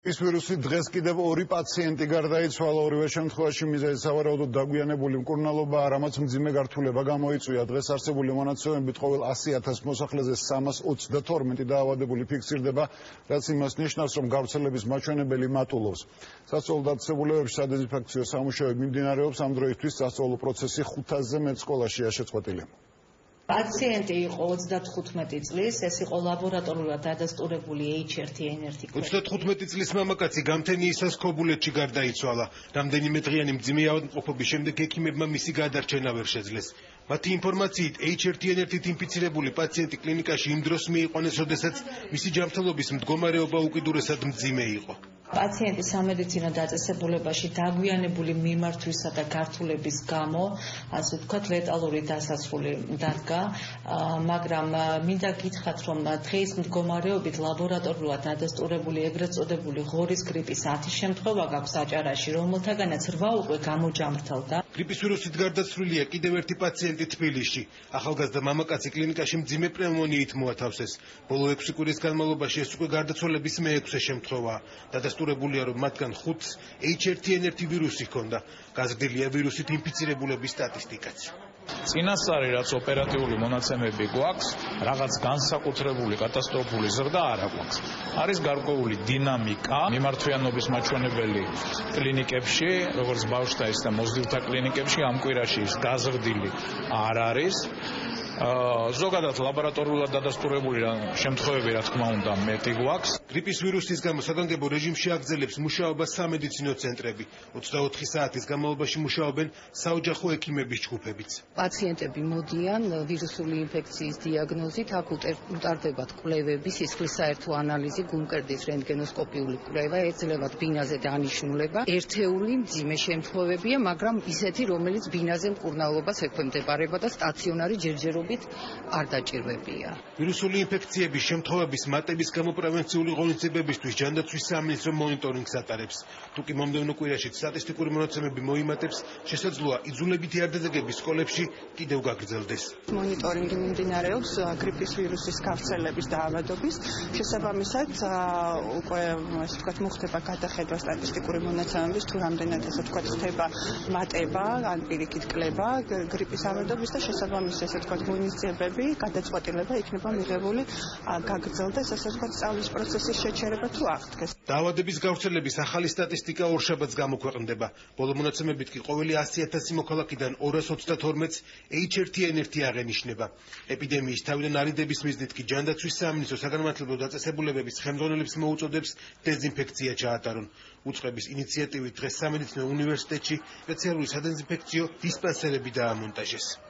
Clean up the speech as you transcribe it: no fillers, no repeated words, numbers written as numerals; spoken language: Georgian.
ის ვირუსი დღეს კიდევ 2 პაციენტი გარდაიცვალა, ორივე შემთხვევაში მიზეზი სავარაუდოდ დაგვიანებული მკურნალობა, რამაც მძიმე გართულება გამოიწვია. დღეს არსებული მონაცემებით ყოველ 100,000 მოსახლეზე 322 დაავადებული ფიქსირდება, რაც იმას ნიშნავს, რომ გავრცელების მაჩვენებელი მატულობს. სასწავლო დაწესებულებებში სადეზინფექციო სამუშაოები მიმდინარეობს, ამ დროისთვის სასწავლო პროცესი 500-ზე მეტ სკოლაშია შეწყვეტილი. Პაციენტი იყო 35 წლის, ეს იყო ლაბორატორულად დადასტურებული H1N1 ქვევით. 35 წლის მამაკაცი გამთენიისას ქობულეთში გარდაიცვალა. რამდენიმე დღიანი მძიმე ავადმყოფობის შემდეგ ექიმებმა მისი გადარჩენა ვერ შეძლეს. მათი ინფორმაციით H1N1-ით ინფიცირებული პაციენტი კლინიკაში იმ დროს მიიყვანეს, როდესაც მისი ჯანმრთელობის მდგომარეობა უკიდურესად მძიმე იყო. პაციენტი სამედიცინო დაწესებულებაში დაგვიანებული მიმართვისა და გართულების გამო, ასე ვთქვათ, ლეტალური დასასრული დადგა, მაგრამ მინდა გითხრათ, რომ დღის მდგომარეობით ლაბორატორულად დადასტურებული ეგრეთ წოდებული ღორის გრიპის 10 შემთხვევა გაქვს აჭარაში, რომელთაგანაც 8 უკვე გამოჯამრთელდა. გრიპის ვირუსით გარდაცვლილია კიდევ ერთი პაციენტი თბილისში. ახალგაზრდა მამაკაცი კლინიკაში მძიმე პნევმონიით მოათავსეს. ბოლო 6 კვირის განმავლობაში ეს უკვე გარდაცვალების მე-6 შემთხვევაა. დადასტურებულია, რომ მათგან 5-ს H1N1 ვირუსი ჰქონდა. გაზრდილია ვირუსით ინფიცირებულების სტატისტიკაც. წინასწარი რაც ოპერატიული მონაცემები გვაქვს, რაღაც განსაკუთრებული კატასტროფული ზრდა არ აქვს. არის გარკვეული დინამიკა, მიმართვიანობის მაჩვენებელი კლინიკებში, როგორც ბავშვთა ისე მოზრდილთა კლინიკებში ამ კვირაში გაზრდილი არ არის. ზოგადად ლაბორატორულად დადასტურებული შემთხვევები, რა თქმა უნდა, მეტი გვაქვს. გრიპის ვირუსის გამო საგანგებო რეჟიმში აგრძელებს მუშაობას სამედიცინო ცენტრები. 24 საათის განმავლობაში მუშაობენ საოჯახო ექიმების ჯგუფებიც. პაციენტები მოდიან ვირუსული ინფექციის დიაგნოზით, აქ უტარდებათ კვლევები, სისხლის საერთო ანალიზი, გულმკერდის რენტგენოსკოპიული კვლევა, ეძლევათ ბინაზე დანიშნულება. ერთეული მძიმე შემთხვევებია, მაგრამ ისეთი, რომელიც ბინაზე მკურნალობას ექვემდებარება და სტაციონარი ჯერჯერობით არ დაჭირვებია. ვირუსული ინფექციების შემთხვევების მატების გამო პრევენციული ღონისძიებებისთვის ჯანდაცვის სამინისტრო მონიტორინგს ატარებს. თუკი მომდევნო კვირაში სტატისტიკური მონაცემები მოიმატებს, შესაძლოა იძულებითი არდადეგები სკოლებში კიდევ გაგრძელდეს. მონიტორინგი მიმდინარეობს გრიპის ვირუსის გავრცელების დაავადობის. შესაბამისად, უკვე ასე ვთქვათ, მოხდება გადახედვა სტატისტიკური მონაცემების, თუ რამდენად ასე ვთქვათ, ხდება მატება, ან პირიქით კლება გრიპის ავადობის და შესაბამისად ასე ვთქვათ, ღონისძიებები, გადაწყვეტილება იქნება მიღებული გაგრძელდეს, ასე ვთქვათ, სწავლის პროცესის შეჩერება თუ აღდგეს. დაავადების გავრცელების ახალი სტატისტიკა ორშაბათს გამოქვეყნდება. ბოლო მონაცემებით კი ყოველი 100,000 მოქალაქიდან 232-ს H1N1 აღენიშნება. ეპიდემიის თავიდან არიდების მიზნით კი ჯანდაცვის სამინისტრო საგანმანათლებლო დაწესებულებების ხელმძღვანელებს მოუწოდებს დეზინფექცია ჩაატარონ. უწყების ინიციატივით დღეს სამედიცინო უნივერსიტეტში სპეციალური სადეზინფექციო დისპანსერები დაამონტაჟეს.